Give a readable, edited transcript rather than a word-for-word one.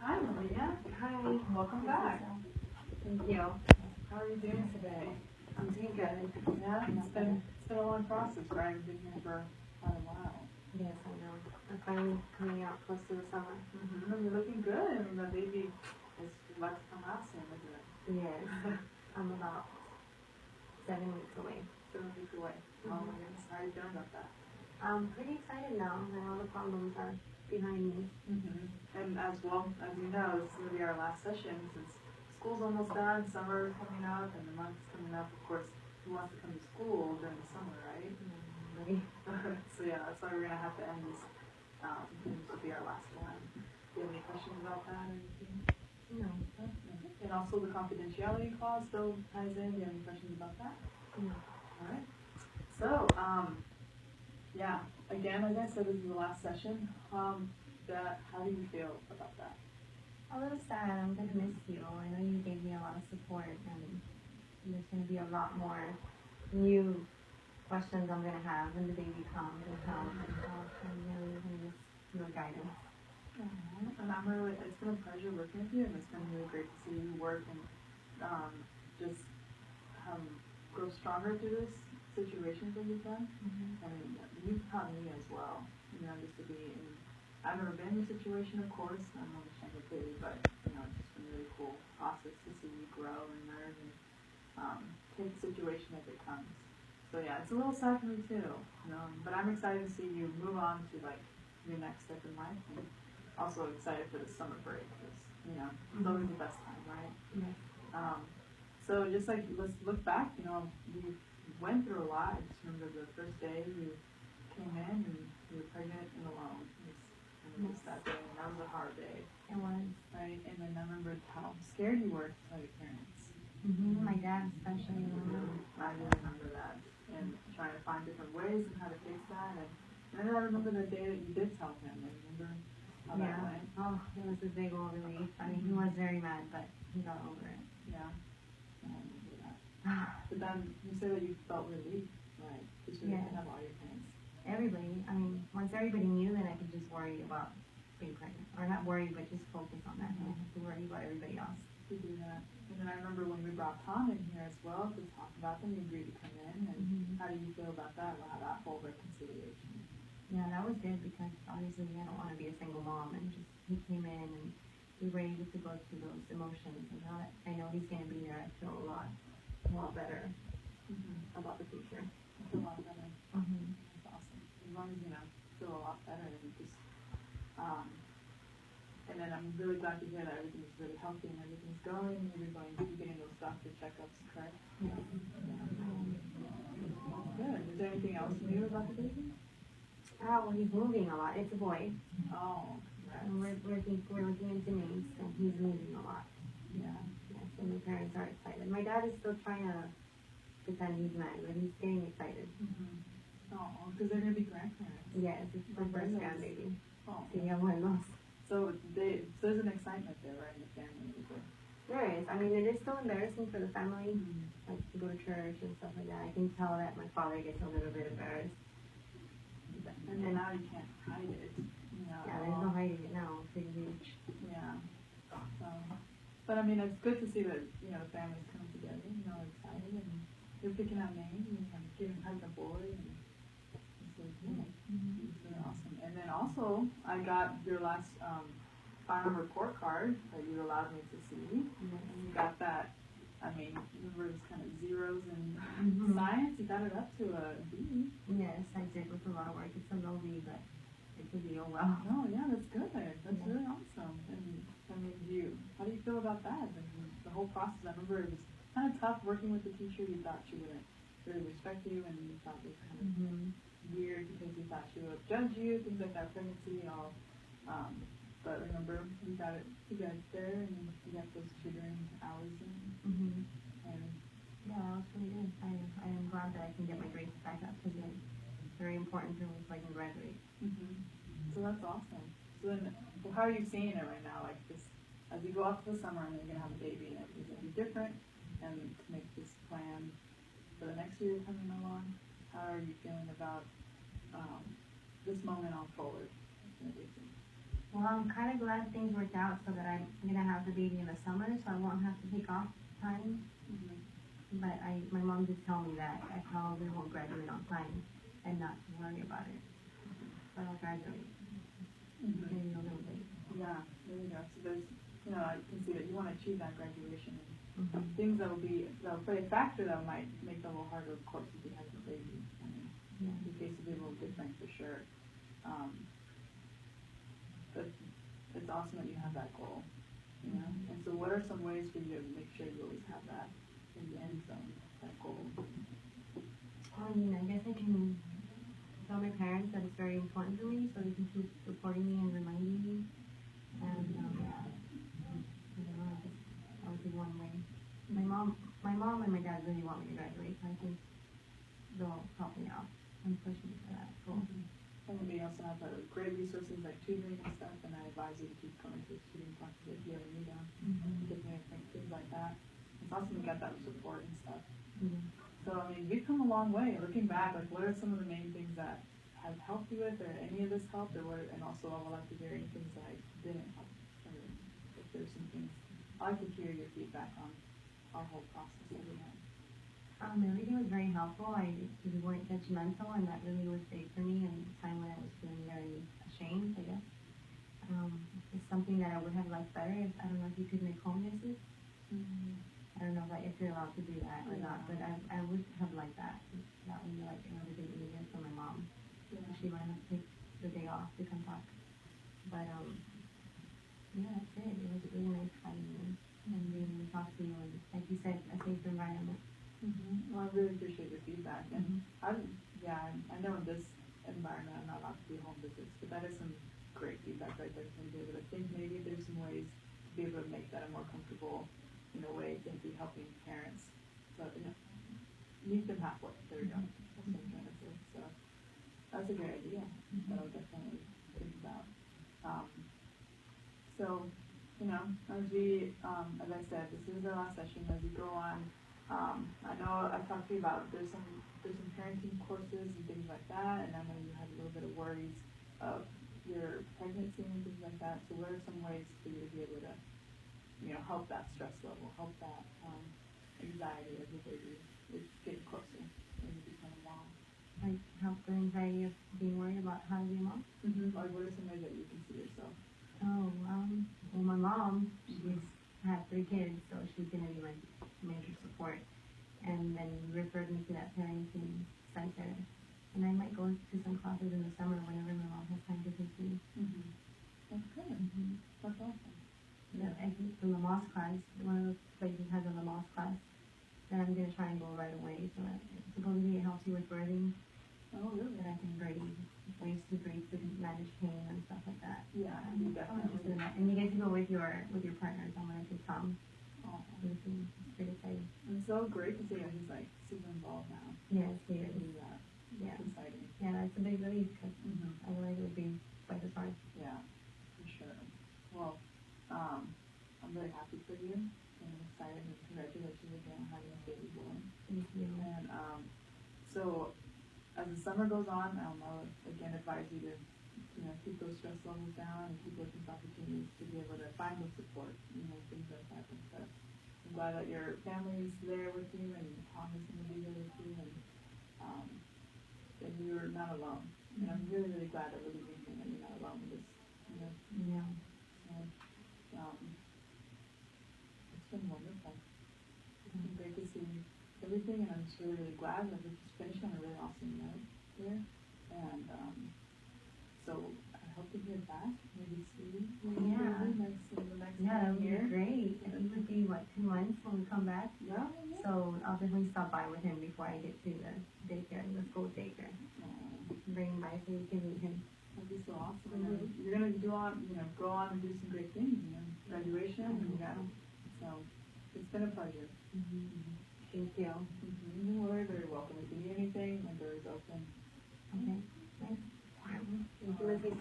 Hi, Maria. Hi. Welcome back. Thank you. How are you doing today? I'm doing good. Yeah, it's been a long process, right? We've been here for quite a while. Yes, I know. I'm finally coming out close to the summer. And you're looking good, and the baby is about to come out soon, isn't it? Yes. I'm about 7 weeks away. 7 weeks away. Oh my goodness, how are you feeling about that? I'm pretty excited now that all the problems are behind me. And as well, as you know, this is going to be our last session since school's almost done, summer coming up, and the month's coming up. Of course, who wants to come to school during the summer, right? So yeah, that's why we're going to have to end this. This will be our last one. Do you have any questions about that or anything? No. And also the confidentiality clause still ties in. Do you have any questions about that? No. All right. So, yeah, again, as I said, this is the last session. How do you feel about that? A little sad. I'm going to miss you. I know you gave me a lot of support, and there's going to be a lot more new questions I'm going to have when the baby comes and comes. And so I'm really going to miss your guidance. And it's been a pleasure working with you, and it's been really great to see you work and just grow stronger through this situations that you've done. And you've taught me as well, just to be in. I've never been in a situation, of course, I don't understand completely, but, it's just been a really cool process to see you grow and learn and take the situation as it comes. So yeah, it's a little sad for me too, but I'm excited to see you move on to your next step in life, and also excited for the summer break because, it's always the best time, right? Yes. So just let's look back, you went through a lot. I just remember the first day you came in and you were pregnant and alone. That day, and that was a hard day. It was. Right, and then I remember how scared you were to tell your parents. My dad especially. I remember that, and trying to find different ways and how to fix that. And then I remember the day that you did tell him. I remember how that went. Oh, it was a big old relief. I mean, he was very mad, but he got over it. Yeah, I remember that. But then you said that you felt relief, right? Because you didn't have all your parents. Everybody. I mean, once everybody knew, then I could just worry about being pregnant. Or not worry, but just focus on that. I don't have to worry about everybody else. To do that. And then I remember when we brought Tom in here as well to talk about them, he agreed to come in. And how do you feel about that? Wow, that whole reconciliation. Yeah, that was good because obviously I don't want to be a single mom. And just he came in and we were able to go through those emotions. And now that I know he's going to be there, I feel a lot better about the future. I feel a lot better. That's awesome. As long as feel a lot better and just and then I'm really glad to hear that everything's really healthy and everything's going and you're getting those doctor checkups, correct? Yeah. Good. Is there anything else new about the baby? Well, he's moving a lot. It's a boy. Oh, right. And we're looking into names, and he's moving a lot. Yeah. Yes, and my parents are excited. My dad is still trying to pretend he's mad, but he's getting excited. Oh, because they're going to be grandparents. Yes, it's the first grandbaby. Oh. So you have one of those. So there's an excitement there, right, in the family? There is. I mean, it is still embarrassing for the family, like to go to church and stuff like that. I can tell that my father gets a little bit embarrassed. And then now you can't hide it. Yeah, there's no hiding it now. It's pretty huge. Yeah. But I mean, it's good to see that the families come together. Excited, and you're picking out names and giving a boy. And it's really cool. It's really awesome. And then also, I got your last final report card that you allowed me to see. And you got that. I mean, remember it was kind of zeros in science. You got it up to a B. Yes, I did with a lot of work. It's a low B, but it's a B. Oh wow. Oh yeah, that's good. That's really awesome. And I mean, how do you feel about that? I mean, the whole process. I remember it was kind of tough working with the teacher. You thought she wouldn't really respect you, and you thought it was kind of weird because you thought she would judge you, things like that, pregnancy, all. But remember, you got it there, and you got those tutoring hours in. And yeah, that was really good. I am glad that I can get my grades back up because it's very important for me so I can graduate. So that's awesome. So then, how are you seeing it right now? Like this, as you go off to the summer and you're gonna have a baby, and everything's gonna be different, and to make this plan for the next year coming along, how are you feeling about this moment on forward? Well, I'm kind of glad things worked out so that I'm gonna have the baby in the summer, so I won't have to take off time. But my mom did tell me that I probably won't graduate on time and not to worry about it. But I'll graduate. Maybe a little bit. Yeah, there you go. So there's, I can see that you want to achieve that graduation. And things that will play a factor that might make it a little harder, of course, if you have a baby. I mean, the case will be a little different for sure. But it's awesome that you have that goal, And so what are some ways for you to make sure you always have that in the end zone, that goal? I mean, I guess I can tell my parents that it's very important for me, so they can keep supporting me and reminding me. And I don't know, I guess that would be one way. My mom and my dad really want me to graduate, so I think they'll help me out and push me for that goal. And we also have great resources like tutoring and stuff, and I advise you to keep coming to the tutoring classes if you ever need them, things like that. It's awesome to get that support and stuff. So, I mean, we've come a long way. Looking back, like, what are some of the main things that have helped you with, or any of this helped, or what? And also, I would like to hear any things that I didn't help, or if there's some things. I like to hear your feedback on our whole process that we had. Everything was very helpful. We weren't judgmental, and that really was big for me in a time when I was feeling very ashamed, I guess. It's something that I would have liked better. I don't know if you could make home visits. I don't know if you're allowed to do that or not, but I would have liked that. That would be like another big easier for my mom. She might have to take the day off to come talk. But yeah, that's it. It was really nice having you and being able to talk to you, and like you said, a safe environment. Well, I really appreciate your feedback, and I know in this environment I'm not allowed to do home visits, but that is some great feedback right there from David. I think maybe there's some ways to be able to make that a more comfortable, way to be helping parents. So meet them halfway. There we go. That's what I'm trying to say. So that's a great idea that I would definitely think about. So as we, as I said, this is our last session. As we go on. I know I've talked to you about there's some parenting courses and things like that, and I know you had a little bit of worries of your pregnancy and things like that. So what are some ways for you to be able to, help that stress level, help that anxiety as your baby is getting closer when you become a mom? Like help the anxiety of being worried about how to be a mom? Like what are some ways that you can see yourself? Oh, well, my mom, she's had 3 kids, so she's going to be my major support. And then referred me to that parenting center. And I might go to some classes in the summer whenever my mom has time to take me. That's good. That's awesome. Yeah, I think the Lamaze class, one of the places has a Lamaze class, and I'm going to try and go right away. So supposedly it helps you with birthing. Oh, really? That I can breathe, ways to breathe to manage pain and stuff like that. Yeah, I'm interested in that. And you get to go with your partners. I'm going to take Tom. It's pretty exciting. It's so great to see that he's like super involved now. Yes, he is. Yeah, it's exciting. Yeah, it's a big relief because otherwise it would be quite as hard. Yeah, for sure. Well, I'm very happy for you and excited, and congratulations again on having a baby boy. Thank you. And so as the summer goes on, I'll again advise you to keep those stress levels down and keep looking for opportunities to be able to find the support, things like that and stuff. I'm glad that your family's there with you and Tom is going to be there with you, and you're not alone. And I'm really, really glad that we're leaving here and you're not alone with this. Yeah. It's been wonderful. It's been great to see everything, and I'm just really, really glad that we're just finished on a really awesome note here. And so I hope to hear back, maybe see you in the next that would be year. great. It would be 2 months when we come back. Yeah. So I'll definitely stop by with him before I get to the daycare, the school daycare. Bring him by so you can meet him. That'd be so awesome. And you're gonna go on and do some great things. Graduation, and so it's been a pleasure. Thank you. You're very, very welcome. If you need anything, my door is open. Okay. Nice. Thank you, Lizzie.